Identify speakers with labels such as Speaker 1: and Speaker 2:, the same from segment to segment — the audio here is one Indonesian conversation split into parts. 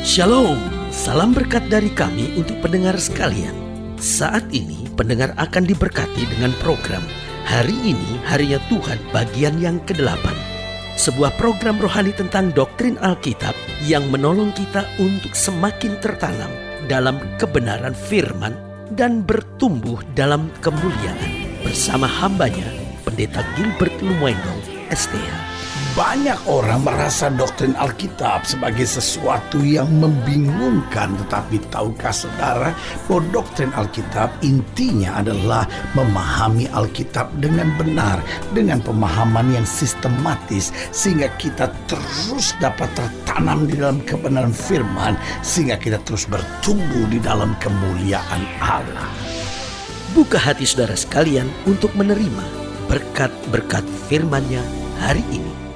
Speaker 1: Shalom, salam berkat dari kami untuk pendengar sekalian. Saat ini pendengar akan diberkati dengan program Hari Ini Harinya Tuhan bagian yang ke-8. Sebuah program rohani tentang doktrin Alkitab yang menolong kita untuk semakin tertanam dalam kebenaran firman dan bertumbuh dalam kemuliaan. Bersama hambanya, Pendeta Gilbert Lumendo, STH.
Speaker 2: Banyak orang merasa doktrin Alkitab sebagai sesuatu yang membingungkan. Tetapi tahukah saudara bahwa doktrin Alkitab intinya adalah memahami Alkitab dengan benar, dengan pemahaman yang sistematis, sehingga kita terus dapat tertanam di dalam kebenaran firman, sehingga kita terus bertumbuh di dalam kemuliaan Allah.
Speaker 1: Buka hati saudara sekalian untuk menerima berkat-berkat firman-Nya hari ini.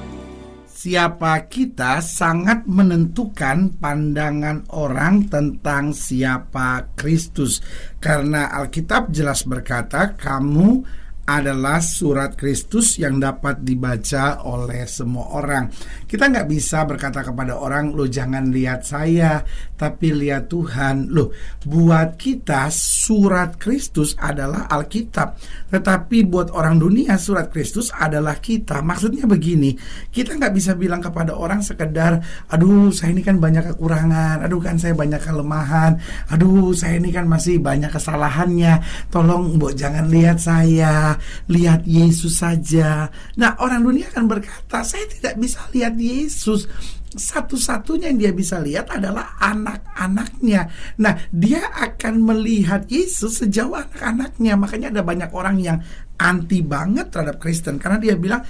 Speaker 3: Siapa kita sangat menentukan pandangan orang tentang siapa Kristus. Karena Alkitab jelas berkata, kamu adalah surat Kristus yang dapat dibaca oleh semua orang. Kita nggak bisa berkata kepada orang, lo jangan lihat saya, tapi lihat Tuhan. Loh, buat kita surat Kristus adalah Alkitab. Tetapi buat orang dunia surat Kristus adalah kita. Maksudnya begini, kita nggak bisa bilang kepada orang sekedar, aduh saya ini kan banyak kekurangan, aduh kan saya banyak kelemahan, aduh saya ini kan masih banyak kesalahannya, tolong Mbok jangan lihat saya, lihat Yesus saja. Nah, orang dunia akan berkata, saya tidak bisa lihat Yesus. Satu-satunya yang dia bisa lihat adalah anak-anaknya. Nah, dia akan melihat Yesus sejauh anak-anaknya. Makanya ada banyak orang yang anti banget terhadap Kristen, karena dia bilang,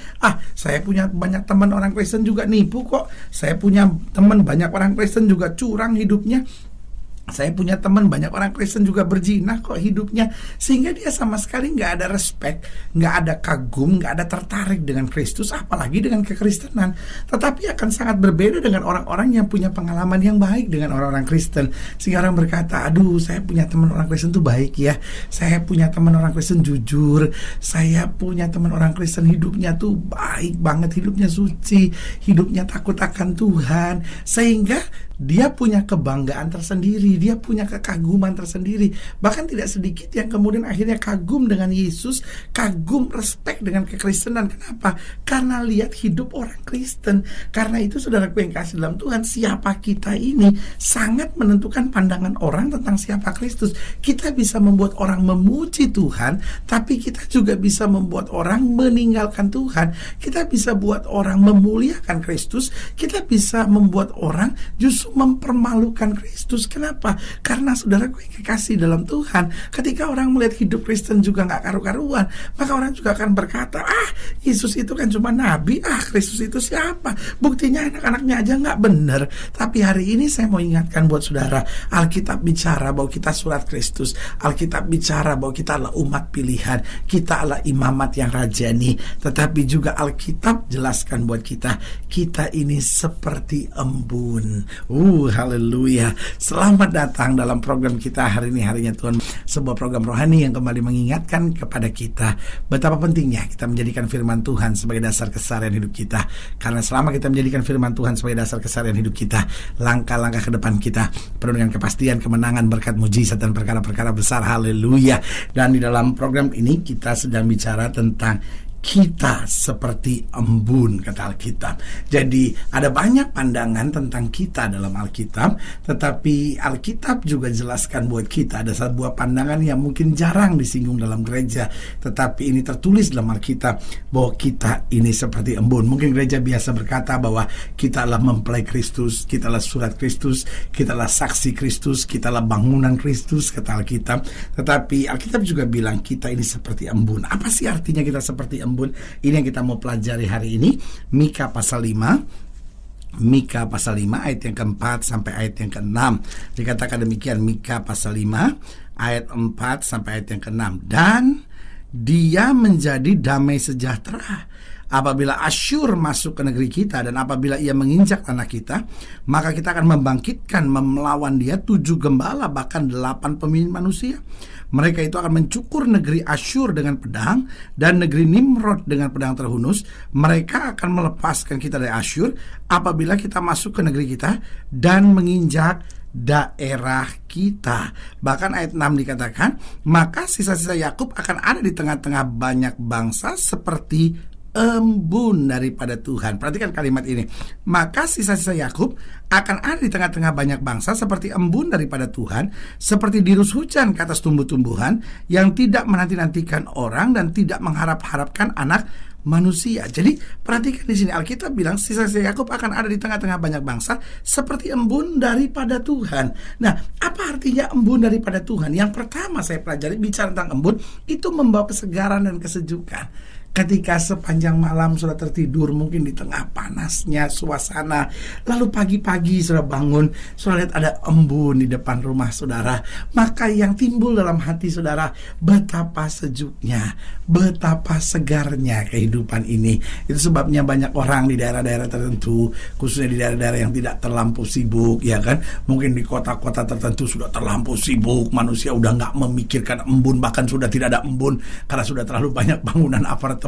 Speaker 3: saya punya banyak teman orang Kristen juga nipu kok. Saya punya teman banyak orang Kristen juga curang hidupnya. Saya punya teman banyak orang Kristen juga berzina kok hidupnya. Sehingga dia sama sekali nggak ada respect, nggak ada kagum, nggak ada tertarik dengan Kristus, apalagi dengan kekristenan. Tetapi akan sangat berbeda dengan orang-orang yang punya pengalaman yang baik dengan orang-orang Kristen. Sehingga orang berkata, aduh saya punya teman orang Kristen tuh baik ya, saya punya teman orang Kristen jujur, saya punya teman orang Kristen hidupnya tuh baik banget, hidupnya suci, hidupnya takut akan Tuhan. Sehingga dia punya kebanggaan tersendiri, dia punya kekaguman tersendiri. Bahkan tidak sedikit yang kemudian akhirnya kagum dengan Yesus, kagum, respect dengan kekristenan. Kenapa? Karena lihat hidup orang Kristen. Karena itu saudaraku yang kasih dalam Tuhan, siapa kita ini sangat menentukan pandangan orang tentang siapa Kristus. Kita bisa membuat orang memuji Tuhan, tapi kita juga bisa membuat orang meninggalkan Tuhan. Kita bisa buat orang memuliakan Kristus, kita bisa membuat orang justru mempermalukan Kristus. Kenapa? Karena saudaraku yang kekasih dalam Tuhan, ketika orang melihat hidup Kristen juga gak karu-karuan, maka orang juga akan berkata, Yesus itu kan cuma nabi, Kristus itu siapa? Buktinya anak-anaknya aja gak benar. Tapi hari ini saya mau ingatkan buat saudara, Alkitab bicara bahwa kita surat Kristus. Alkitab bicara bahwa kita adalah umat pilihan, kita adalah imamat yang rajani. Tetapi juga Alkitab jelaskan buat kita ini seperti embun. Haleluya. Selamat datang dalam program kita hari ini harinya Tuhan. Sebuah program rohani yang kembali mengingatkan kepada kita betapa pentingnya kita menjadikan firman Tuhan sebagai dasar keseharian hidup kita. Karena selama kita menjadikan firman Tuhan sebagai dasar keseharian hidup kita, langkah-langkah ke depan kita penuh dengan kepastian, kemenangan, berkat, mujizat dan perkara-perkara besar. Haleluya. Dan di dalam program ini kita sedang bicara tentang kita seperti embun, kata Alkitab. Jadi ada banyak pandangan tentang kita dalam Alkitab, tetapi Alkitab juga jelaskan buat kita ada sebuah pandangan yang mungkin jarang disinggung dalam gereja, tetapi ini tertulis dalam Alkitab bahwa kita ini seperti embun. Mungkin gereja biasa berkata bahwa kita adalah mempelai Kristus, kita adalah surat Kristus, kita adalah saksi Kristus, kita adalah bangunan Kristus, kata Alkitab. Tetapi Alkitab juga bilang kita ini seperti embun. Apa sih artinya kita seperti embun? Ini yang kita mau pelajari hari ini. Mika pasal 5 ayat yang keempat sampai ayat yang keenam. Dikatakan demikian, Mika pasal 5 ayat 4 sampai ayat yang keenam. Dan dia menjadi damai sejahtera Apabila Asyur masuk ke negeri kita dan apabila ia menginjak tanah kita, maka kita akan membangkitkan melawan dia 7 gembala, bahkan 8 pemimpin manusia. Mereka itu akan mencukur negeri Asyur dengan pedang dan negeri Nimrod dengan pedang terhunus. Mereka akan melepaskan kita dari Asyur apabila kita masuk ke negeri kita dan menginjak daerah kita. Bahkan ayat 6 dikatakan, maka sisa-sisa Yakub akan ada di tengah-tengah banyak bangsa seperti embun daripada Tuhan. Perhatikan kalimat ini. Maka sisa-sisa Yakub akan ada di tengah-tengah banyak bangsa seperti embun daripada Tuhan, seperti dirus hujan ke atas tumbuh-tumbuhan, yang tidak menanti-nantikan orang dan tidak mengharap-harapkan anak manusia. Jadi perhatikan di sini Alkitab bilang sisa-sisa Yakub akan ada di tengah-tengah banyak bangsa seperti embun daripada Tuhan. Nah, apa artinya embun daripada Tuhan? Yang pertama saya pelajari bicara tentang embun itu membawa kesegaran dan kesejukan. Ketika sepanjang malam sudah tertidur, mungkin di tengah panasnya suasana, lalu pagi-pagi sudah bangun, sudah lihat ada embun di depan rumah saudara, maka yang timbul dalam hati saudara, betapa sejuknya, betapa segarnya kehidupan ini. Itu sebabnya banyak orang di daerah-daerah tertentu, khususnya di daerah-daerah yang tidak terlampau sibuk, ya kan? Mungkin di kota-kota tertentu sudah terlampau sibuk, manusia udah nggak memikirkan embun, bahkan sudah tidak ada embun karena sudah terlalu banyak bangunan apartemen,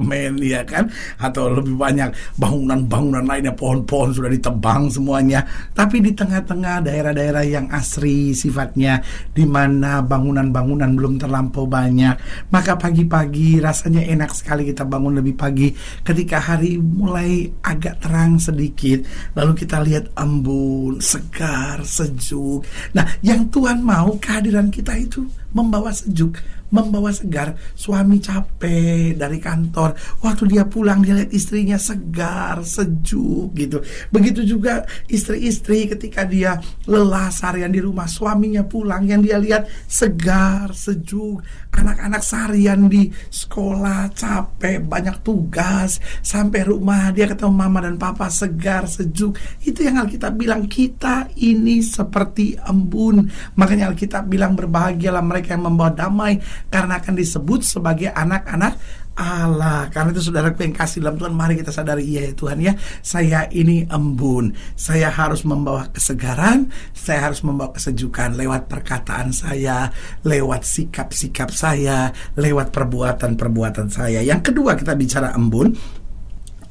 Speaker 3: ya kan, atau lebih banyak bangunan-bangunan lainnya, pohon-pohon sudah ditebang semuanya. Tapi di tengah-tengah daerah-daerah yang asri sifatnya, di mana bangunan-bangunan belum terlampau banyak, maka pagi-pagi rasanya enak sekali kita bangun lebih pagi ketika hari mulai agak terang sedikit, lalu kita lihat embun, segar, sejuk. Nah, yang Tuhan mau kehadiran kita itu membawa sejuk, membawa segar. Suami capek dari kantor, waktu dia pulang dia lihat istrinya segar, sejuk gitu. Begitu juga istri-istri ketika dia lelah seharian di rumah, suaminya pulang yang dia lihat segar, sejuk. Anak-anak seharian di sekolah capek, banyak tugas, sampai rumah dia ketemu mama dan papa segar, sejuk. Itu yang Alkitab bilang, kita ini seperti embun. Makanya Alkitab bilang berbahagialah mereka yang membawa damai, karena akan disebut sebagai anak-anak Allah. Karena itu saudaraku yang kasih dalam Tuhan, mari kita sadari, iya ya Tuhan ya, saya ini embun. Saya harus membawa kesegaran, saya harus membawa kesejukan lewat perkataan saya, lewat sikap-sikap saya, lewat perbuatan-perbuatan saya. Yang kedua, kita bicara embun.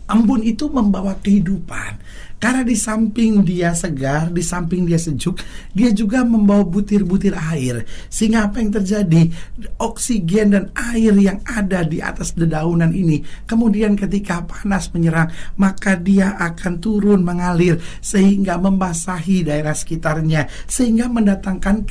Speaker 3: Embun itu membawa kehidupan. Karena di samping dia segar, di samping dia sejuk, dia juga membawa butir-butir air. Sehingga apa yang terjadi? Oksigen dan air yang ada di atas dedaunan ini, kemudian ketika panas menyerang, maka dia akan turun mengalir sehingga membasahi daerah sekitarnya, sehingga mendatangkan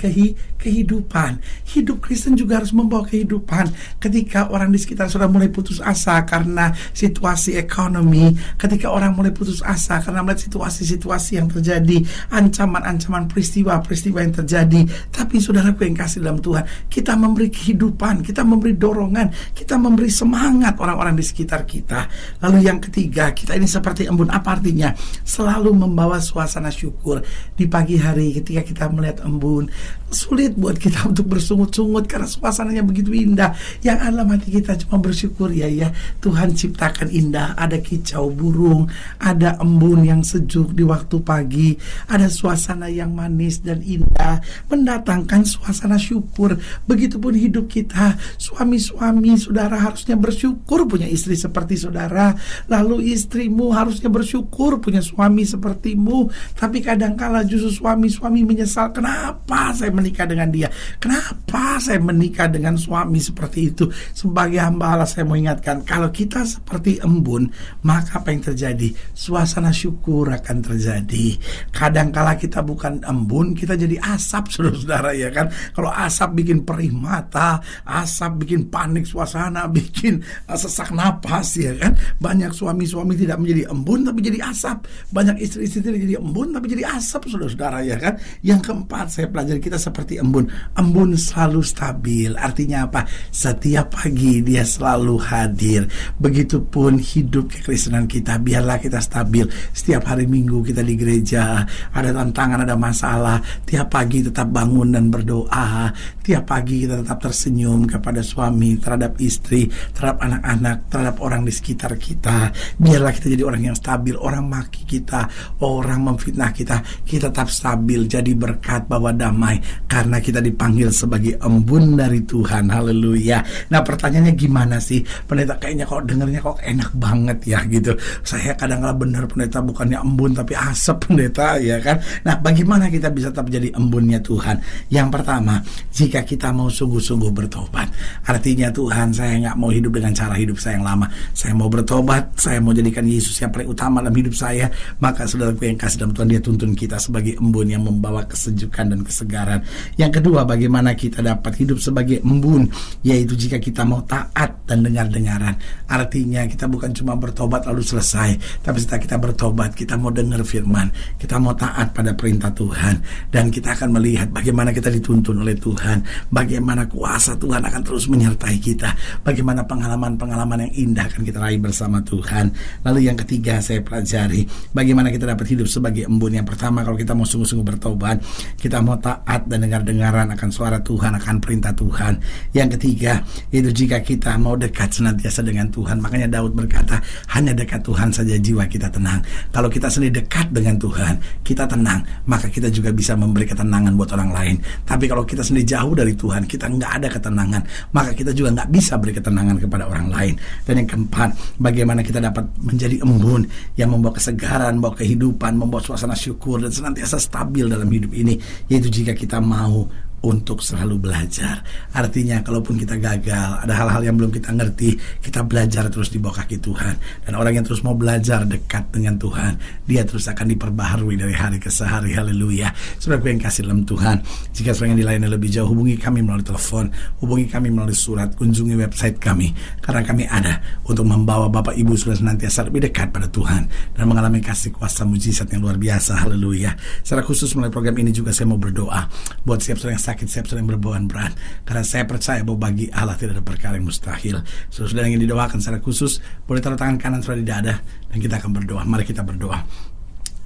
Speaker 3: kehidupan. Hidup Kristen juga harus membawa kehidupan. Ketika orang di sekitar sudah mulai putus asa karena situasi ekonomi, ketika orang mulai putus asa karena melihat situasi-situasi yang terjadi, ancaman-ancaman peristiwa-peristiwa yang terjadi, tapi saudaraku yang kasih dalam Tuhan, kita memberi kehidupan, kita memberi dorongan, kita memberi semangat orang-orang di sekitar kita. Lalu yang ketiga, kita ini seperti embun. Apa artinya? Selalu membawa suasana syukur. Di pagi hari ketika kita melihat embun, sulit buat kita untuk bersungut-sungut karena suasananya begitu indah. Yang dalam hati kita cuma bersyukur, ya Tuhan ciptakan indah, ada kicau burung, ada embun yang sejuk di waktu pagi, ada suasana yang manis dan indah, mendatangkan suasana syukur. Begitupun hidup kita, suami-suami saudara harusnya bersyukur punya istri seperti saudara, lalu istrimu harusnya bersyukur punya suami sepertimu. Tapi kadangkala justru suami-suami menyesal, kenapa saya menikah dengan dia, kenapa saya menikah dengan suami seperti itu. Sebagai hamba Allah, saya mau ingatkan, kalau kita seperti embun, maka apa yang terjadi? Suasana syukur akan terjadi. Kadangkala kita bukan embun, kita jadi asap, saudara-saudara, ya kan. Kalau asap bikin perih mata, asap bikin panik suasana, bikin sesak napas, ya kan. Banyak suami-suami tidak menjadi embun tapi jadi asap, banyak istri-istri tidak jadi embun tapi jadi asap, saudara-saudara, ya kan. Yang keempat, saya pelajari kita seperti embun. Embun selalu stabil. Artinya apa? Setiap pagi dia selalu hadir. Begitupun hidup kekristenan kita, biarlah kita stabil. Setiap setiap hari Minggu kita di gereja, ada tantangan, ada masalah, tiap pagi tetap bangun dan berdoa, tiap pagi kita tetap tersenyum kepada suami, terhadap istri, terhadap anak-anak, terhadap orang di sekitar kita. Biarlah kita jadi orang yang stabil. Orang maki kita, orang memfitnah kita, kita tetap stabil, jadi berkat, bawa damai, karena kita dipanggil sebagai embun dari Tuhan. Haleluya. Nah, pertanyaannya gimana sih pendeta? Kayaknya kok dengernya kok enak banget ya gitu. Saya kadang-kadang benar pendeta, bukannya embun tapi asap pendeta, ya kan. Nah, bagaimana kita bisa tetap jadi embunnya Tuhan? Yang pertama, jika kita mau sungguh-sungguh bertobat. Artinya, Tuhan, saya nggak mau hidup dengan cara hidup saya yang lama. Saya mau bertobat, saya mau jadikan Yesus yang paling utama dalam hidup saya. Maka saudaraku yang kasih dalam Tuhan, Dia tuntun kita sebagai embun yang membawa kesejukan dan kesegaran. Yang kedua, bagaimana kita dapat hidup sebagai embun, yaitu jika kita mau taat dan dengar-dengaran. Artinya kita bukan cuma bertobat lalu selesai, tapi setelah kita bertobat, kita mau dengar firman, kita mau taat pada perintah Tuhan, dan kita akan melihat bagaimana kita dituntun oleh Tuhan, bagaimana kuasa Tuhan akan terus menyertai kita, bagaimana pengalaman-pengalaman yang indah akan kita raih bersama Tuhan. Lalu yang ketiga, saya pelajari bagaimana kita dapat hidup sebagai embun. Yang pertama, kalau kita mau sungguh-sungguh bertobat, kita mau taat dan dengar-dengaran akan suara Tuhan, akan perintah Tuhan. Yang ketiga, yaitu jika kita mau dekat senantiasa dengan Tuhan. Makanya Daud berkata, hanya dekat Tuhan saja jiwa kita tenang. Kalau kita sendiri dekat dengan Tuhan, kita tenang, maka kita juga bisa memberi ketenangan buat orang lain. Tapi kalau kita sendiri jauh dari Tuhan, kita nggak ada ketenangan, maka kita juga nggak bisa beri ketenangan kepada orang lain. Dan yang keempat, bagaimana kita dapat menjadi embun yang membawa kesegaran, membawa kehidupan, membawa suasana syukur dan senantiasa stabil dalam hidup ini, yaitu jika kita mau untuk selalu belajar. Artinya, kalaupun kita gagal, ada hal-hal yang belum kita ngerti, kita belajar terus di bawah kaki Tuhan. Dan orang yang terus mau belajar dekat dengan Tuhan, dia terus akan diperbaharui dari hari ke hari. Haleluya. Saudara yang kasih dalam Tuhan, jika saudara yang dilayani lebih jauh, hubungi kami melalui telepon, hubungi kami melalui surat, kunjungi website kami, karena kami ada untuk membawa Bapak Ibu sudah senantiasa lebih dekat pada Tuhan dan mengalami kasih kuasa mujizat yang luar biasa. Haleluya. Secara khusus melalui program ini juga saya mau berdoa buat setiap saudara yang sakit, siap sedang berbeban berat, karena saya percaya bahwa bagi Allah tidak ada perkara yang mustahil. Saudara yang ingin didoakan secara khusus, boleh taruh tangan kanan saudara di dada dan kita akan berdoa. Mari kita berdoa.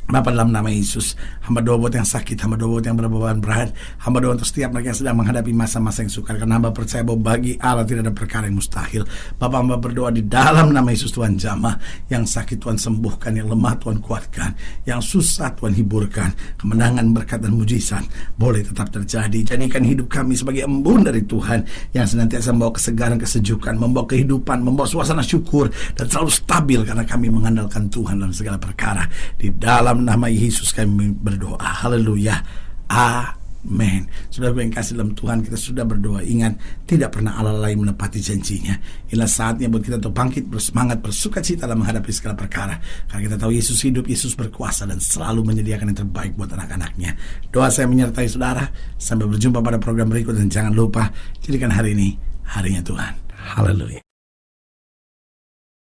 Speaker 3: Bapa, dalam nama Yesus, hamba doa buat yang sakit, hamba doa buat yang berbeban berat, hamba doa untuk setiap mereka yang sedang menghadapi masa-masa yang sukar, karena hamba percaya bahwa bagi Allah tidak ada perkara yang mustahil. Bapa, hamba berdoa di dalam nama Yesus, Tuhan jamah, yang sakit Tuhan sembuhkan, yang lemah Tuhan kuatkan, yang susah Tuhan hiburkan, kemenangan, berkat dan mujizat boleh tetap terjadi. Jadikan hidup kami sebagai embun dari Tuhan yang senantiasa membawa kesegaran, kesejukan, membawa kehidupan, membawa suasana syukur dan selalu stabil, karena kami mengandalkan Tuhan dalam segala perkara. Di dalam nama Yesus kami berdoa. Haleluya. Amin. Saudara yang kasih dalam Tuhan, kita sudah berdoa. Ingat, tidak pernah Allah lain menepati janjinya. Inilah saatnya buat kita untuk bangkit, bersemangat, bersukacita dalam menghadapi segala perkara. Karena kita tahu Yesus hidup, Yesus berkuasa dan selalu menyediakan yang terbaik buat anak-anaknya. Doa saya menyertai saudara. Sampai berjumpa pada program berikut, dan jangan lupa jadikan hari ini harinya Tuhan. Haleluya.